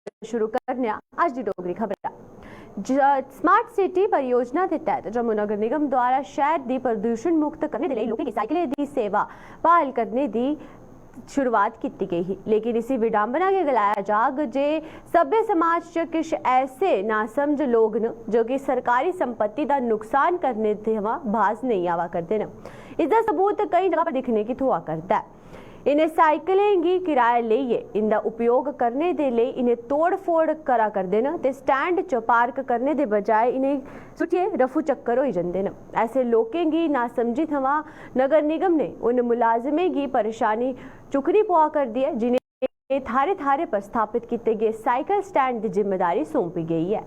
शुरू करने अज दी डोगरी खबर। स्मार्ट सिटी परियोजना के तहत जम्मू नगर निगम द्वारा शहर की प्रदूषण मुक्त करने के लिए लोगों की साइकिलें की सेवा बहाल करने की शुरुआत की गई है, लेकिन इसी विडंबना के गलाया जाग जे सभ्य समाज च किश ऐसे नासमझ लोग न जो कि सरकारी संपत्ति का नुकसान करने थमां बाज नहीं आवा करते न। इसका सबूत कई जगह पर दिखने की थोआ करता है। इन्हें साइकिलें की किराया लेइए इनका उपयोग करने के लिए इन्हें तोड़ फोड़ करा करते न ते स्टैंड च पार्क करने के बजाय इन्हें सुटिए रफू चक्कर हो जाते न। ऐसे लोगों की नासमझी थमां नगर निगम ने उन मुलाजमें की परेशानी चुकनी पुआ कर दी है जिन्हें थारे थारे पर स्थापित किए गए साइकिल स्टैंड की जिम्मेदारी सौंपी गई है।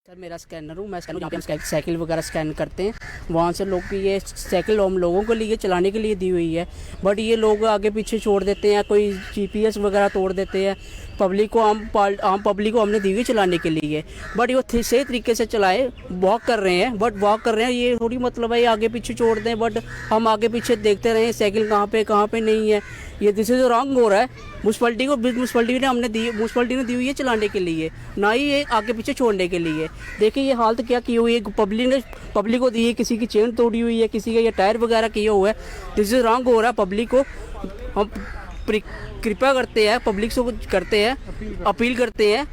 सर मेरा स्कैनर हूँ, मैं साइकिल वगैरह स्कैन करते हैं, वहाँ से लोग की ये साइकिल हम लोगों के लिए चलाने के लिए दी हुई है, बट ये लोग आगे पीछे छोड़ देते हैं, कोई GPS वगैरह तोड़ देते हैं। पब्लिक को आम पब्लिक को हमने दी हुई चलाने के लिए, बट ये सही तरीके से चलाए, वॉक कर रहे हैं, बट वॉक कर रहे हैं ये थोड़ी मतलब है ये आगे पीछे छोड़ दें, बट हम आगे पीछे देखते रहें साइकिल कहाँ पे नहीं है। ये दिस इज रॉन्ग हो रहा है। म्यूनसिपलिटी ने दी हुई है चलाने के लिए, ना ही ये आगे पीछे छोड़ने के लिए। देखिए ये हालत क्या की हुई है, पब्लिक को दी है, किसी की चेन तोड़ी हुई है, किसी का ये टायर वगैरह किया हुआ है। दिस इज रॉन्ग हो रहा है। पब्लिक को हम कृपया करते हैं, पब्लिक से करते हैं, अपील करते हैं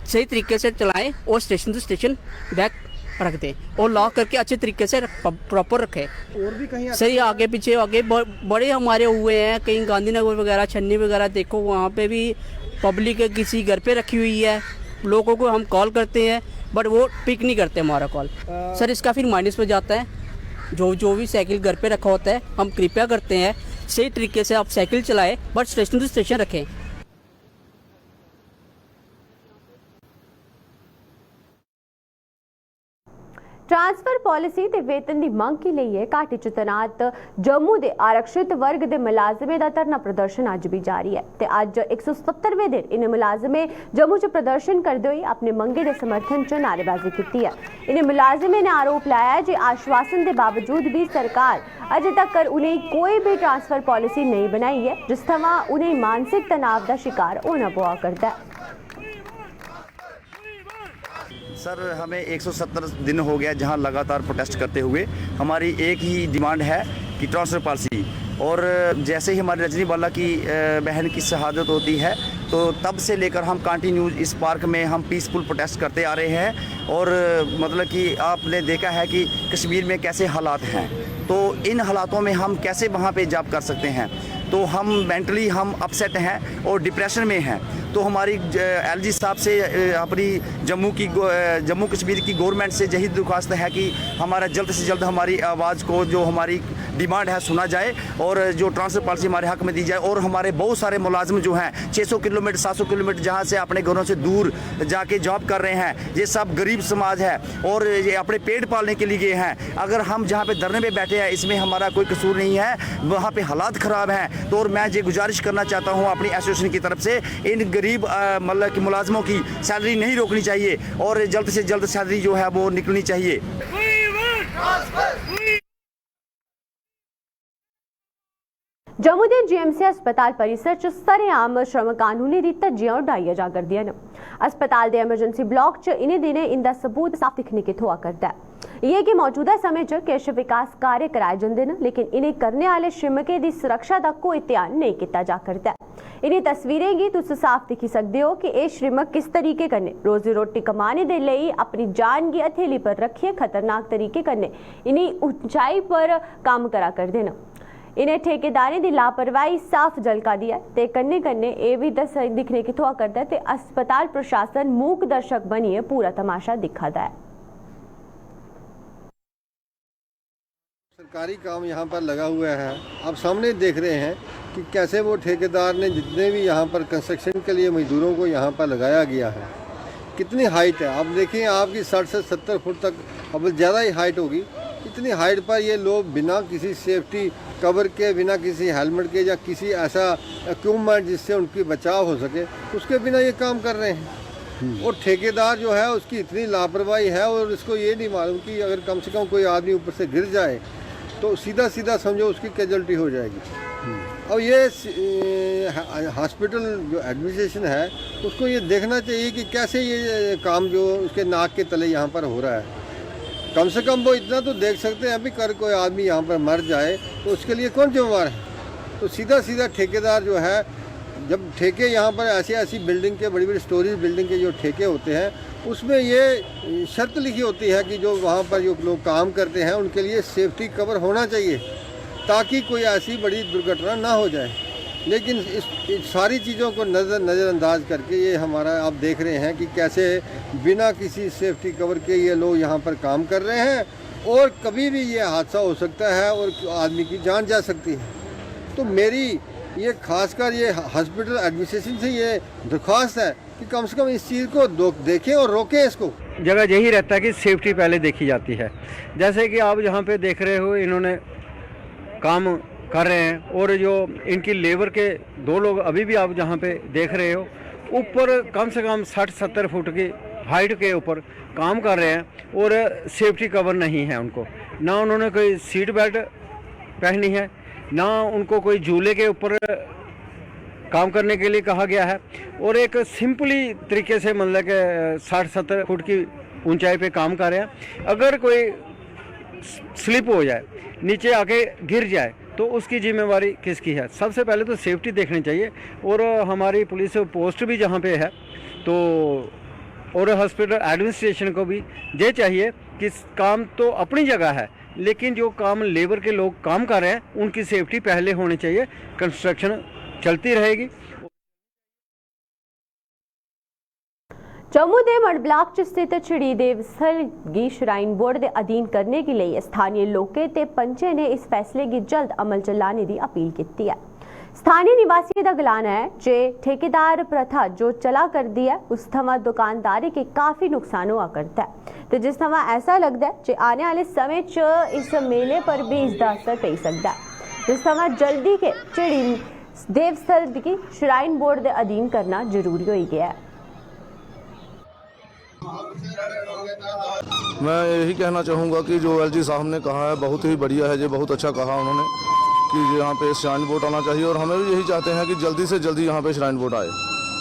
सही तरीके से चलाएं और स्टेशन टू स्टेशन बैक रख दें और लॉक करके अच्छे तरीके से प्रॉपर रखें। और भी कहीं सही आगे पीछे बड़े हमारे हुए हैं, कहीं गांधीनगर वगैरह छन्नी वगैरह देखो वहाँ पे भी पब्लिक किसी घर पे रखी हुई है, लोगों को हम कॉल करते हैं बट वो पिक नहीं करते हमारा कॉल। सर इसका फिर माइनस पे जाता है। जो भी साइकिल घर पे रखा होता है हम कृपया करते हैं सही तरीके से आप साइकिल चलाएं बट स्टेशन टू स्टेशन रखें। ट्रांसफर पॉलिसी ते वेतन की मंग के लिए घाटी च तैनात जम्मू के आरक्षित वर्ग के मुलाजमें का धरना प्रदर्शन अज भी जारी है ते अज 170वें दिन इन मुलाजमें जम्मू च प्रदर्शन करते हुए अपने मंगे के समर्थन च नारेबाजी की है। इन मुलाजमें ने आरोप लाया कि आश्वासन के बावजूद भी सरकार अजे तक उन्हें कोई भी ट्रांसफर पॉलिसी नहीं बनाई है, जिस थमां उन्हें मानसिक तनाव का शिकार होना पवा करता है। सर हमें 170 दिन हो गया जहां लगातार प्रोटेस्ट करते हुए। हमारी एक ही डिमांड है कि ट्रांसफ़र पॉलिसी, और जैसे ही हमारी रजनी बाला की बहन की शहादत होती है तो तब से लेकर हम कंटिन्यूज इस पार्क में हम पीसफुल प्रोटेस्ट करते आ रहे हैं। और मतलब कि आपने देखा है कि कश्मीर में कैसे हालात हैं, तो इन हालातों में हम कैसे वहाँ पे जॉब कर सकते हैं। तो हम मेंटली हम अपसेट हैं और डिप्रेशन में हैं। तो हमारी LG साहब से अपनी जम्मू कश्मीर की गवर्नमेंट से यही दरख्वास्त है कि हमारा जल्द से जल्द हमारी आवाज़ को, जो हमारी डिमांड है, सुना जाए और जो ट्रांसफ़र पॉलिसी हमारे हक में दी जाए। और हमारे बहुत सारे मुलाजिम जो हैं 600 किलोमीटर 700 किलोमीटर जहाँ से अपने घरों से दूर जाके जॉब कर रहे हैं, ये सब गरीब समाज है और ये अपने पेट पालने के लिए गए हैं। अगर हम जहाँ पे धरने पे बैठे हैं इसमें हमारा कोई कसूर नहीं है, वहाँ पे हालात ख़राब हैं। तो और मैं ये गुजारिश करना चाहता हूँ अपनी एसोसिएशन की तरफ से, इन गरीब मतलब कि मुलाजमों की सैलरी नहीं रोकनी चाहिए और जल्द से जल्द सैलरी जो है वो निकलनी चाहिए। जम्मू के GMC अस्पताल परिसर च सरेआम श्रम कानूनी दी धज्जियां उडाइया जा करदियां न। अस्पताल के एमरजेंसी ब्लॉक च इन्हें दिनें इनका सबूत साफ दिखने के थोआ करता है। यह कि मौजूदा समय च किश विकास कार्य कराए जाते हैं, लेकिन इन्हें करने वाले श्रमिकें की सुरक्षा का कोई ध्यान नहीं किया जा करता है। इन्हें तस्वीरें गी तुस साफ दिखी सकते हो कि यह श्रमिक किस तरीके कन्नै रोजी रोटी कमाने के लिए अपनी जान की हथेली पर रखिए खतरनाक तरीके कन्नै इन्हें ऊंचाई पर काम करा करते हैं। इन्हें ठेकेदारें की लापरवाही साफ झलका दिया ते कन्ने कन्ने ये भी दिखने की थोआ करता है ते अस्पताल प्रशासन मूक दर्शक बनिए पूरा तमाशा दिखाता है। सरकारी काम यहाँ पर लगा हुआ है, आप सामने देख रहे हैं कि कैसे वो ठेकेदार ने जितने भी यहाँ पर कंस्ट्रक्शन के लिए मजदूरों को यहाँ पर लगाया गया है, कितनी हाइट है आप देखिए, आपकी 60 से 70 फुट तक अब ज़्यादा ही हाइट होगी। इतनी हाइट पर ये लोग बिना किसी सेफ्टी कवर के, बिना किसी हेलमेट के या किसी ऐसा इक्विपमेंट जिससे उनकी बचाव हो सके, उसके बिना ये काम कर रहे हैं। और ठेकेदार जो है उसकी इतनी लापरवाही है और इसको ये नहीं मालूम कि अगर कम से कम कोई आदमी ऊपर से गिर जाए तो सीधा सीधा समझो उसकी कैजुअल्टी हो जाएगी। अब ये हॉस्पिटल जो एडमिनिस्ट्रेशन है उसको ये देखना चाहिए कि कैसे ये काम जो उसके नाक के तले यहाँ पर हो रहा है। कम से कम वो इतना तो देख सकते हैं अभी कर कोई आदमी यहाँ पर मर जाए तो उसके लिए कौन जिम्मेवार है। तो सीधा सीधा ठेकेदार जो है, जब ठेके यहाँ पर ऐसी बिल्डिंग के बड़ी बड़ी स्टोरेज बिल्डिंग के जो ठेके होते हैं उसमें ये शर्त लिखी होती है कि जो वहाँ पर जो लोग काम करते हैं उनके लिए सेफ्टी कवर होना चाहिए ताकि कोई ऐसी बड़ी दुर्घटना ना हो जाए। लेकिन इस सारी चीज़ों को नज़रअंदाज करके ये हमारा आप देख रहे हैं कि कैसे बिना किसी सेफ्टी कवर के ये लोग यहाँ पर काम कर रहे हैं और कभी भी ये हादसा हो सकता है और आदमी की जान जा सकती है। तो मेरी ये खासकर ये हॉस्पिटल एडमिनिस्ट्रेशन से ये दरख्वास्त है कि कम से कम इस चीज़ को देखें और रोकें इसको। जगह यही रहता है कि सेफ्टी पहले देखी जाती है। जैसे कि आप यहाँ पे देख रहे हो इन्होंने काम कर रहे हैं और जो इनकी लेबर के 2 लोग अभी भी आप जहाँ पे देख रहे हो ऊपर कम से कम 60-70 फुट की हाइट के ऊपर काम कर रहे हैं और सेफ्टी कवर नहीं है उनको। ना उन्होंने कोई सीट बेल्ट पहनी है, ना उनको कोई झूले के ऊपर काम करने के लिए कहा गया है और एक सिंपली तरीके से मतलब कि 60-70 फुट की ऊंचाई पे काम कर रहे हैं। अगर कोई स्लिप हो जाए, नीचे आके गिर जाए तो उसकी जिम्मेवारी किसकी है? सबसे पहले तो सेफ्टी देखनी चाहिए। और हमारी पुलिस पोस्ट भी जहाँ पे है तो और हॉस्पिटल एडमिनिस्ट्रेशन को भी ये चाहिए कि काम तो अपनी जगह है लेकिन जो काम लेबर के लोग काम कर रहे हैं उनकी सेफ्टी पहले होनी चाहिए। कंस्ट्रक्शन चलती रहेगी। जम्मू के मड़ ब्लाक च स्थित श्री देवस्थल गी श्राइन बोर्ड के अधीन करने के लिए स्थानीय लोकें ते पंचे ने इस फैसले की जल्द अमल च लाने की अपील की है। स्थानीय निवासियों का गलाना है जे ठेकेदार प्रथा जो चला करती है उस थमां दुकानदारी के काफी नुकसान हुआ करता है तो जिस थमां ऐसा लगता है जे आने वाले समय च इस मेले पर भी इसका असर पै सकता है, जिस थमां जल्दी के चिड़ी देवस्थल की श्राइन बोर्ड के अधीन करना जरूरी हो गया है। मैं यही कहना चाहूँगा कि जो एलजी साहब ने कहा है बहुत ही बढ़िया है, ये बहुत अच्छा कहा उन्होंने कि यहाँ पे श्राइन बोर्ड आना चाहिए और हमें भी यही चाहते हैं कि जल्दी से जल्दी यहाँ पे श्राइन बोर्ड आए।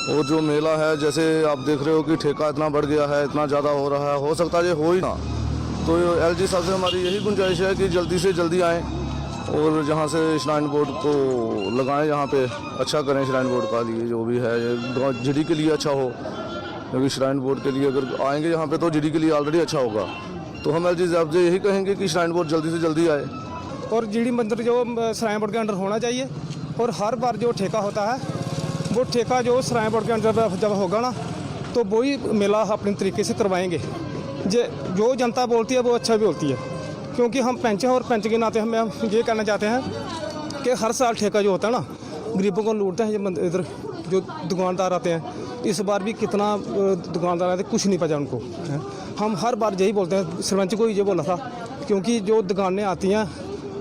और जो मेला है जैसे आप देख रहे हो कि ठेका इतना बढ़ गया है, इतना ज़्यादा हो रहा है, हो सकता है ये हो ही ना। तो एलजी साहब से हमारी यही गुंजाइश है कि जल्दी से जल्दी आएँ और जहाँ से श्राइन बोर्ड को लगाएँ, यहाँ पे अच्छा करें श्राइन बोर्ड का लिए जो भी है जीडी के लिए अच्छा हो, क्योंकि श्राइन बोर्ड के लिए अगर आएंगे यहाँ पे तो जीडी के लिए ऑलरेडी अच्छा होगा। तो हम एलजी साहब से यही कहेंगे कि श्राइन बोर्ड जल्दी से जल्दी आए और जीडी मंदिर जो श्राइन बोर्ड के अंडर होना चाहिए और हर बार जो ठेका होता है वो ठेका जो श्राइन बोर्ड के अंडर जब होगा ना तो वही मेला अपने तरीके से करवाएंगे। जो जनता बोलती है वो अच्छा भी बोलती है, क्योंकि हम पंच हैं और पंच के नाते हम ये कहना चाहते हैं कि हर साल ठेका जो होता है ना गरीबों को लूटते हैं इधर जो दुकानदार आते हैं। इस बार भी कितना दुकानदार आते कुछ नहीं पता उनको। हम हर बार यही बोलते हैं, सरपंच को ये बोला था, क्योंकि जो दुकानें आती हैं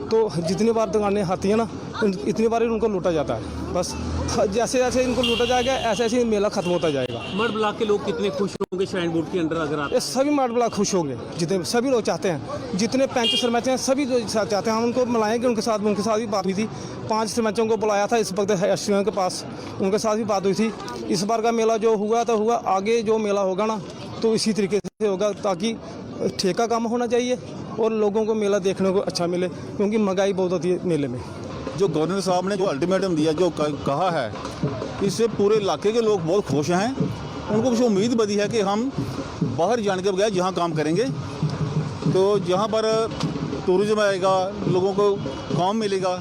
तो जितनी बार दुकानें आती हैं ना इतनी बार उनको लूटा जाता है। बस जैसे जैसे इनको लूटा जाएगा ऐसे ऐसे मेला खत्म होता जाएगा। मड़ ब्लॉक के लोग कितने खुश होंगे श्राइन बोर्ड के अंदर अगर आप? सभी मड़ ब्लॉक खुश होंगे, जितने सभी लोग चाहते हैं, जितने पंच सरपंच हैं सभी चाहते हैं। हम उनको मिलाएंगे, उनके साथ भी बात हुई थी। 5 सरपंचों को बुलाया था इस वक्त एसडीएम के पास, उनके साथ भी बात हुई थी। इस बार का मेला जो हुआ तो हुआ, आगे जो मेला होगा ना तो इसी तरीके से होगा ताकि ठेका कम होना चाहिए और लोगों को मेला देखने को अच्छा मिले, क्योंकि महंगाई बहुत होती है मेले में। जो गवर्नर साहब ने जो अल्टीमेटम दिया, जो कहा है, इससे पूरे इलाके के लोग बहुत खुश हैं। उनको कुछ उम्मीद बनी है कि हम बाहर जाने के बगैर यहाँ काम करेंगे तो जहाँ पर टूरिज़्म आएगा, लोगों को काम मिलेगा।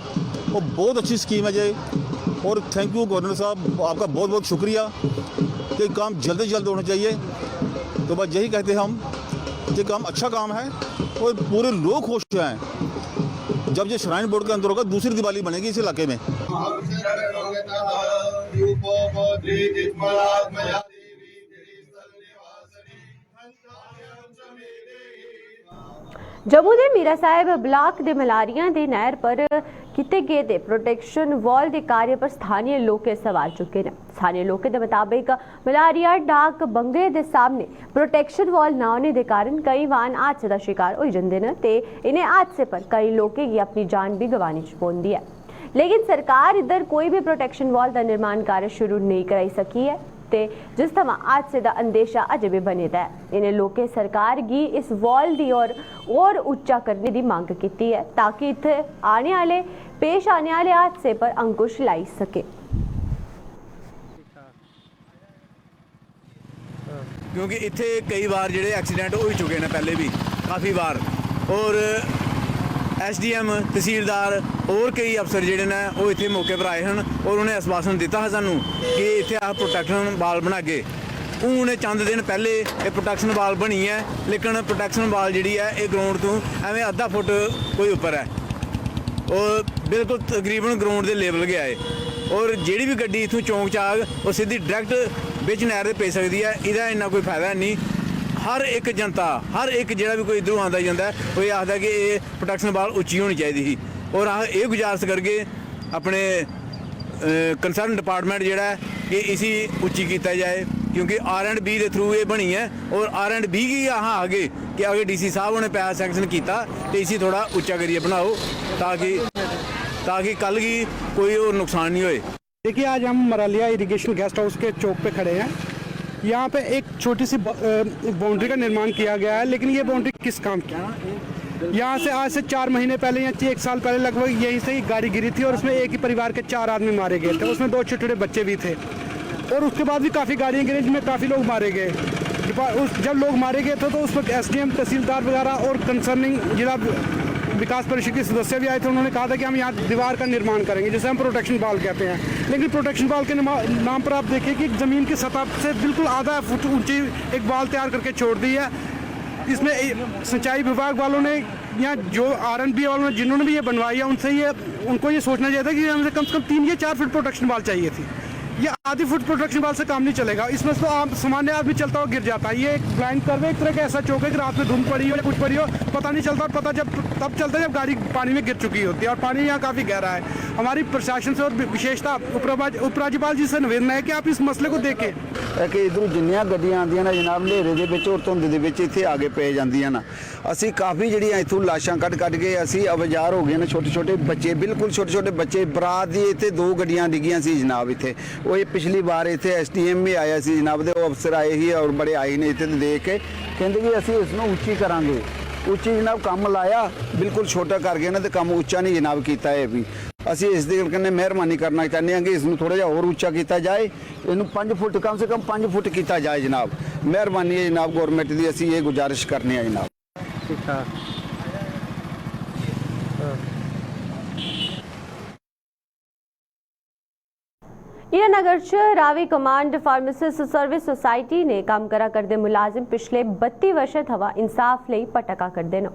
वो बहुत अच्छी स्कीम है ये और थैंक यू गवर्नर साहब, आपका बहुत बहुत शुक्रिया कि काम जल्द से जल्द होना चाहिए। तो बस यही कहते हैं हम कि काम अच्छा काम है और पूरे लोग खुश हैं। जब ये श्राइन बोर्ड के अंदर होगा दूसरी दिवाली बनेगी इस इलाके में। जम्मू के मीरा साहिब ब्लाक के मलारियां दे नहर पर किते गए दे प्रोटेक्शन वॉल के कार्य पर स्थानीय लोग सवाल चुके हैं। स्थानीय लोगों के मुताबिक मलारिया डाक बंगले के सामने प्रोटेक्शन वॉल ना होने के कारण कई वाहन हादसे का शिकार हो जाते हैं ते इन्हें हादसे पर कई लोगों की अपनी जान भी गंवानी पौंदी है। लेकिन सरकार इधर कोई भी प्रोटेक्शन वॉल का निर्माण कार्य शुरू नहीं कराई सकी है ते जिस थमां हादसे का अंदेशा अजे भी बने दा है। इन्हें लोकें सरकार की इस वॉल की और उच्चा करने की मांग की है ताकि इत्थे पेश आने वाले हादसे पर अंकुश लाई सके। क्योंकि इत्थे कई बार ਜਿਹੜੇ एक्सीडेंट हो चुके हैं पहले भी काफ़ी बार, और SDM तहसीलदार और कई अफसर ਜਿਹੜੇ ਨੇ ਉਹ ਇੱਥੇ ਮੌਕੇ पर आए हैं और उन्हें आश्वासन दिता है सानू कि ਇੱਥੇ आ प्रोटेक्शन वाल बना के हूँ चंद दिन पहले ये प्रोटेक्शन वाल बनी है, लेकिन प्रोटेक्शन वाल जी है ये ग्राउंड तो एवं आधा फुट कोई उपर है और बिल्कुल तकरीबन ग्राउंड के लेवल गया है, और जी भी गड्डी इतों चौंक चाक वो सीधी डायरैक्ट बिच नहर से पे सकती है। इसका इन्ना कोई फायदा नहीं। हर एक जनता हर एक जोड़ा भी कोई इधरों आता जाता है वो ये आखता कि ये प्रोटेक्शन वाल उच्ची होनी चाहिए थी, और अस ये गुजारिश करके अपने कंसर्न डिपार्टमेंट जोड़ा है कि इसी उच्ची किया जाए, क्योंकि R&B के थ्रू ये बनी है और R&B की अहाँ आगे कि अगर DC साहब उन्हें पैसा सैंक्शन किया तो इसी थोड़ा उच्चा करिए बनाओ ताकि कल की कोई और नुकसान नहीं होए। देखिए आज हम मरालिया इरिगेशन गेस्ट हाउस के चौक पे खड़े हैं। यहाँ पे एक छोटी सी बाउंड्री का निर्माण किया गया है, लेकिन ये बाउंड्री किस काम की? यहाँ से आज से 4 महीने पहले या 1 साल पहले लगभग यहीं से ही गाड़ी गिरी थी और उसमें एक ही परिवार के 4 आदमी मारे गए थे, उसमें 2 छोटे छोटे बच्चे भी थे, और उसके बाद भी काफ़ी गाड़ियाँ गिरी जिसमें काफ़ी लोग मारे गए। जब लोग मारे गए थे तो उस वक्त SDM तहसीलदार वगैरह और कंसर्निंग जिला विकास परिषद के सदस्य भी आए थे। उन्होंने कहा था कि हम यहाँ दीवार का निर्माण करेंगे जिसे हम प्रोटेक्शन वाल कहते हैं, लेकिन प्रोटेक्शन वाल के नाम पर आप देखिए कि ज़मीन की सतह से बिल्कुल आधा फुट ऊंची एक वाल तैयार करके छोड़ दी है। इसमें सिंचाई विभाग वालों ने या जो R&B वालों ने जिन्होंने भी ये बनवाई है उनको ये सोचना चाहिए था कि हमें कम से कम 3 या 4 फुट प्रोटेक्शन वाल चाहिए थी। ये आधी फुट प्रोटेक्शन वाल से काम नहीं चलेगा, इसमें तो आप सामान्य आदमी चलता हुआ गिर जाता है। ये एक ब्लाइंड कर्व है, एक तरह का ऐसा चौक है कि रात में धुंध पड़ी हो या कुछ पड़ी हो पता नहीं चलता, और पता तब चलता है जब गाड़ी पानी में गिर चुकी होती है, और पानी यहाँ काफ़ी गहरा है। हमारी प्रशासन से और विशेषता उपराज्यपाल जी से निवेदन है कि आप इस मसले को देखें कि इधरों जिन्नियां गड्डियां आंदियां ने जनाब हनेरे दे विच और धुंध दे विच इत्थे आगे पे जांदियां ना, असी काफ़ी जिहड़ियां इत्थों लाशां कट के असी अवजार हो गए ने। छोटे छोटे बच्चे, बिल्कुल छोटे छोटे बच्चे, बरात दी इत्थे 2 गड्डियां डिगियां सी जनाब इत्थे। वो ये पिछली बार इत्थे SDM भी आया सी जनाब दे, अफसर आए ही और बड़े आए ने इत्थे देख के कहंदे कि असी इसनूं उच्ची करांगे। उच्ची जनाब काम लाया बिल्कुल छोटा कर गए ना, तो काम उच्चा नहीं जनाब किया है भी। असी इस कन्नै मेहरबानी करना चाहते हैं कि इसनूं थोड़ा जिहा होर उच्चा किया जाए, इनू 5 फुट कम से कम 5 फुट किया जाए जनाब। मेहरबानी है जनाब गौरमेंट की, असी ये गुजारिश करने हैं जनाब। ठीक है। हीरानगर च Ravi command pharmacist service society ने काम करा करदे मुलाजिम पिछले 32 वर्षे थवा इंसाफ लई भटका करदे न।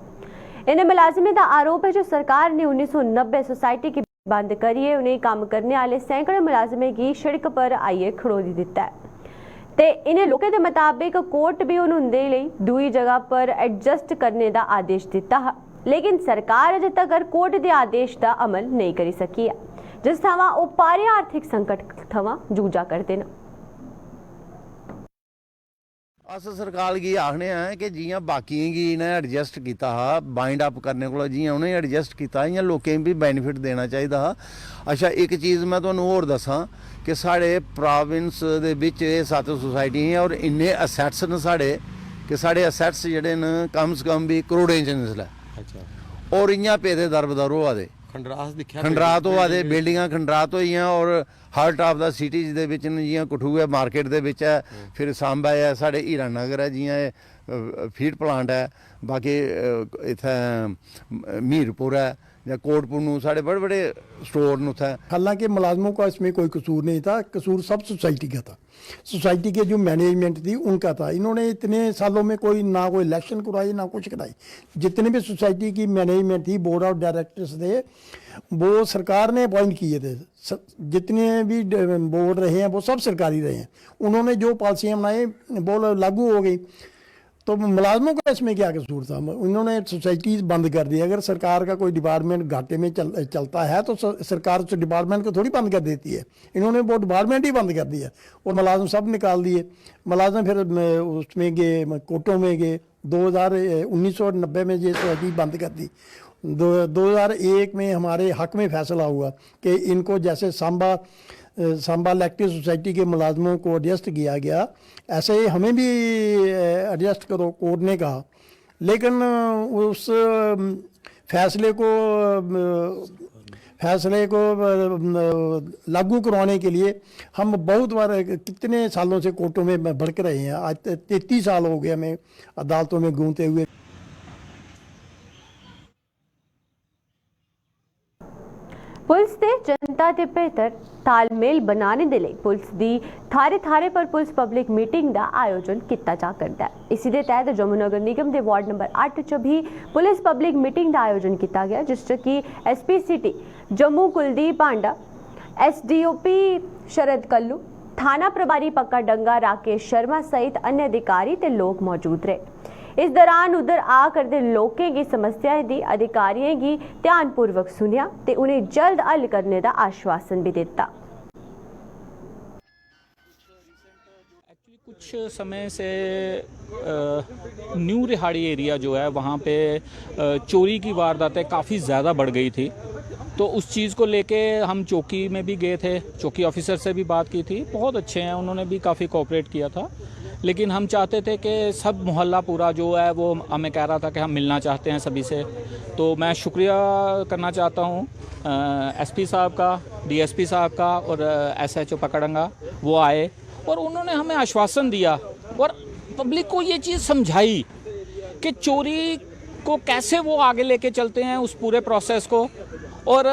इन्हें मुलाजिमें का आरोप है जो सरकार ने 1990 सोसाइटी की बंद करिए उन्हें काम करने वाले सैकड़ों मुलाजिमें की सड़क पर आइए खड़ोली दिता है ते इन्हें लोगों के मुताबिक कोर्ट भी उन्होंने लिए दूई जगह पर एडजस्ट करने का आदेश दिता है, लेकिन सरकार अजे तक कोर्ट के आदेश का अमल नहीं करी सकी है, जिस थमां वो भारी आर्थिक संकट थमां जूझा करते हैं। अस सरकार की आखने हैं कि जियां बाकी गी इन्हें एडजस्ट किया हा बाइंड अप करने को, जियां उन्हें एडजस्ट किया इयां लोकें भी बेनीफिट देना चाहिए हा। अच्छा एक चीज़ मैं तुहानूं होर दसां कि साढ़े प्रोविंस दे विच 7 सोसाइटी हैं और इन्ने असैट्स न साढ़े कि साढ़े असैट्स जिहड़े न कम से कम भी करोड़ें च इसलै। अच्छा। और इयां पेदे दरबदर होआ दे, खंडरात होआ दे, बिल्डिंगां खंडरात होइयां, और हार्ट ऑफ द सिटीज़ दे विच जियां कठुआ मार्केट दे विच है, फिर सांबा है, साढ़े हीरानगर है, जियां फीड प्लांट है, बाकी इत्थै मीरपुर है या कोटपुर नूं साढ़े बड़े बड़े स्टोर न उत्थै। हालांकि मुलाजमों का इसमें कोई कसूर नहीं था, कसूर सब सोसाइटी का था। सोसाइटी के जो मैनेजमेंट थी उनका था। इन्होंने इतने सालों में ना कोई इलेक्शन करवाई ना कुछ कराई। जितने भी सोसाइटी की मैनेजमेंट थी, बोर्ड ऑफ डायरेक्टर्स थे, वो सरकार ने अपॉइंट किए थे। जितने भी बोर्ड रहे हैं वो सब सरकारी रहे हैं। उन्होंने जो पॉलिसियाँ बनाई वो लागू हो गई। तो मुलाजमों का इसमें क्या कसूर था? उन्होंने सोसाइटीज़ बंद कर दी। अगर सरकार का कोई डिपार्टमेंट घाटे में चलता है तो सरकार उस डिपार्टमेंट को थोड़ी बंद कर देती है। इन्होंने वो डिपार्टमेंट ही बंद कर दिया और मुलाजम सब निकाल दिए। मुलाजम फिर उसमें गए, कोर्टों में गए। 1990 में ये सोसाइटी बंद कर दी। 2001 में हमारे हक में फैसला हुआ कि इनको जैसे सांबा इलेक्टिव सोसाइटी के मुलाजमों को एडजस्ट किया गया, ऐसे ही हमें भी एडजस्ट करो, कोर्ट ने कहा। लेकिन उस फैसले को लागू करवाने के लिए हम बहुत बार कितने सालों से कोर्टों में भड़क रहे हैं। आज 33 साल हो गए हमें अदालतों में घूमते हुए। पुलिस ने जनता के बेहतर तालमेल बनाने दे ਲਈ पुलिस ਦੀ ਥਾਰੇ पर पुलिस पब्लिक मीटिंग का आयोजन किया जा करता है। इसी के तहत जम्मू नगर निगम के वार्ड नंबर 8 च भी पुलिस पब्लिक मीटिंग का आयोजन किया गया, जिस कि SP सिटी जम्मू कुलदीप पांडा, SDOP शरद कल्लू, थाना प्रभारी पक्का डंगा राकेश शर्मा सहित अन्य अधिकारी ते लोग मौजूद रहे। इस दौरान उधर आकर दे लोकें की समस्याएं दी अधिकारियों की ध्यानपूर्वक सुनिया ते उन्हें जल्द हल करने का आश्वासन भी दिता। कुछ समय से न्यू रिहाड़ी एरिया जो है वहाँ पे चोरी की वारदातें काफ़ी ज़्यादा बढ़ गई थी। तो उस चीज़ को लेके हम चौकी में भी गए थे, चौकी ऑफिसर से भी बात की थी। बहुत अच्छे हैं, उन्होंने भी काफ़ी कोऑपरेट किया था। लेकिन हम चाहते थे कि सब मोहल्ला पूरा जो है वो हमें कह रहा था कि हम मिलना चाहते हैं सभी से। तो मैं शुक्रिया करना चाहता हूँ SP साहब का, DSP साहब का और SHO पकड़ंगा। वो आए और उन्होंने हमें आश्वासन दिया और पब्लिक को ये चीज़ समझाई कि चोरी को कैसे वो आगे लेके चलते हैं, उस पूरे प्रोसेस को, और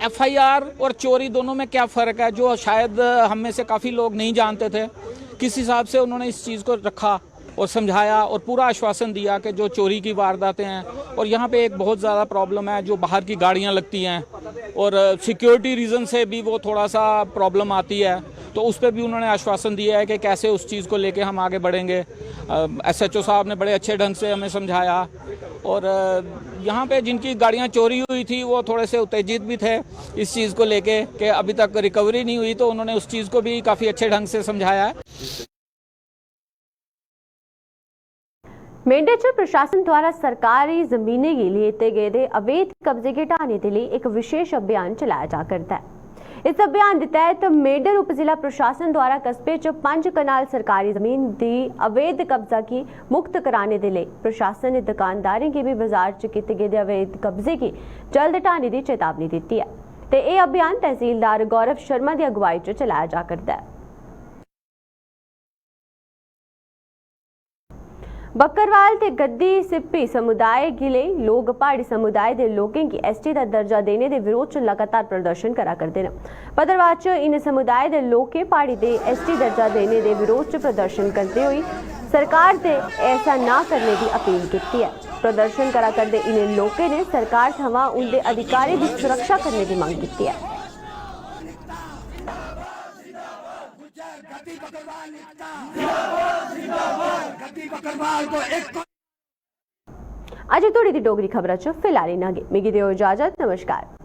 FIR और चोरी दोनों में क्या फ़र्क है, जो शायद हम में से काफ़ी लोग नहीं जानते थे। किस हिसाब से उन्होंने इस चीज़ को रखा और समझाया और पूरा आश्वासन दिया कि जो चोरी की वारदातें हैं, और यहाँ पे एक बहुत ज़्यादा प्रॉब्लम है जो बाहर की गाड़ियाँ लगती हैं और सिक्योरिटी रीज़न से भी वो थोड़ा सा प्रॉब्लम आती है। तो उस पर भी उन्होंने आश्वासन दिया है कि कैसे उस चीज़ को लेके हम आगे बढ़ेंगे। SHO साहब ने बड़े अच्छे ढंग से हमें समझाया। और यहाँ पे जिनकी गाड़ियाँ चोरी हुई थी वो थोड़े से उत्तेजित भी थे इस चीज़ को लेके कि अभी तक रिकवरी नहीं हुई, तो उन्होंने उस चीज़ को भी काफ़ी अच्छे ढंग से समझाया है। मेंढे च प्रशासन द्वारा सरकारी जमीनें के लिए ते गए अवैध कब्जे घटाने के लिए एक विशेष अभियान चलाया जा करता है। इस अभियान के तहत मेंढर उप जिला प्रशासन द्वारा कस्बे च 5 कनाल सरकारी जमीन की अवैध कब्जा की मुक्त कराने के लिए प्रशासन ने दुकानदारों के भी बाजार च किए गए अवैध कब्जे की जल्द हटाने की चेतावनी दी है। ते यह अभियान तहसीलदार गौरव शर्मा की अगुवाई च चलाया जा करता है। बकरवाल ते गद्दी सिप्पी समुदाय गिले लोग पहाड़ी समुदाय के लोगों की ST का दर्जा देने के विरोध च लगातार प्रदर्शन करा करते हैं। भद्रवाह च इन समुदाय के लोगों पहाड़ी के ST दर्जा देने के विरोध च प्रदर्शन करते हुए सरकार से ऐसा ना करने की अपील की है। प्रदर्शन करा करते इन लोगों ने सरकार थमां उनके अधिकारों की सुरक्षा करने की मांग की है। अज थोड़ी दी डोगरी खबरां च फिलहाल इन्ना गै। मिगी दिओ इजाजत। नमस्कार।